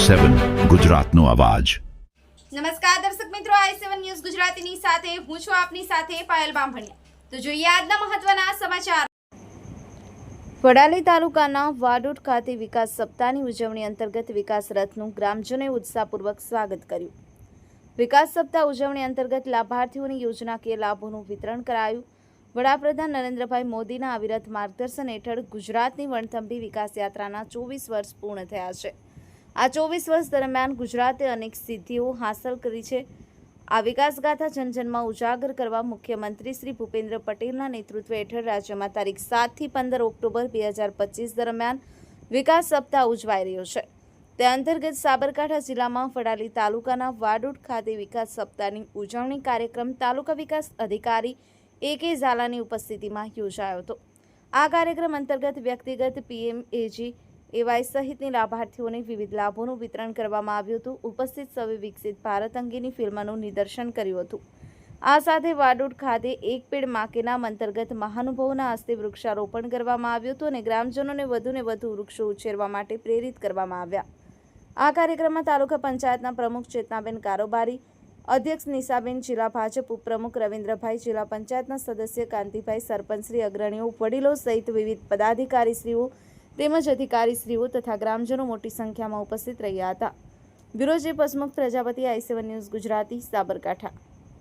i7 ગુજરાતનો અવાજ। નમસ્કાર દર્શક મિત્રો, i7 ન્યૂઝ ગુજરાતીની સાથે હું છું આપની સાથે પાયલ બામભણિયા। તો જોઈએ આજના મહત્વના સમાચાર। વડાલી તાલુકાના વાડોદ ખાતે વિકાસ સપ્તાહની ઉજવણી અંતર્ગત વિકાસ રથનું ગ્રામજનોએ ઉત્સાહપૂર્વક સ્વાગત કર્યું। વિકાસ સપ્તાહ ઉજવણી અંતર્ગત લાભાર્થીઓને યોજનાકીય લાભોનું વિતરણ કરાયું। વડાપ્રધાન નરેન્દ્રભાઈ મોદીના અવિરત માર્ગદર્શન હેઠળ ગુજરાતની વણથંભી વિકાસ યાત્રાના 24 વર્ષ પૂર્ણ થયા છે। આ 24 વર્ષ દરમિયાન ગુજરાતે અનેક સિદ્ધિઓ હાંસલ કરી છે। આ વિકાસગાથા જનજનમાં ઉજાગર કરવા મુખ્યમંત્રી શ્રી ભૂપેન્દ્ર પટેલના નેતૃત્વ હેઠળ રાજ્યમાં તારીખ 7 થી 15 ઓક્ટોબર 2025 દરમિયાન વિકાસ સપ્તાહ ઉજવાઈ રહ્યો છે। તે અંતર્ગત સાબરકાંઠા જિલ્લામાં વડાલી તાલુકાના વાડોદ ખાતે વિકાસ સપ્તાહની ઉજવણી કાર્યક્રમ તાલુકા વિકાસ અધિકારી A.K. ઝાલાની ઉપસ્થિતિમાં યોજાયો હતો। આ કાર્યક્રમ અંતર્ગત વ્યક્તિગત PMAG એવાય સહિતની લાભાર્થીઓને વિવિધ લાભોનું વિતરણ કરવામાં આવ્યું હતું। ઉપસ્થિત સૌએ વિકસિત ભારત અંગેની ફિલ્મનું નિદર્શન કર્યું હતું। આ સાથે વાડોદ ખાતે એક પેડ માં કે નામ અંતર્ગત મહાનુભાવોના હસ્તે વૃક્ષારોપણ કરવામાં આવ્યું હતું અને ગ્રામજનોને વધુને વધુ વૃક્ષો ઉછેરવા માટે પ્રેરિત કરવામાં આવ્યા। આ કાર્યક્રમમાં તાલુકા પંચાયતના પ્રમુખ ચેતનાબેન કારોબારી, અધ્યક્ષ નિશાબેન, જિલ્લા ભાજપ ઉપપ્રમુખ રવિન્દ્રભાઈ, જિલ્લા પંચાયતના સદસ્ય કાંતિભાઈ, સરપંચશ્રી, અગ્રણીઓ, વડીલો સહિત વિવિધ પદાધિકારીશ્રીઓ તેમજ અધિકારીશ્રીઓ તથા ગ્રામજનો મોટી સંખ્યામાં ઉપસ્થિત રહ્યા હતા। Bureau chief Hasmukh Prajapati, i7 news Gujarati, Sabarkantha.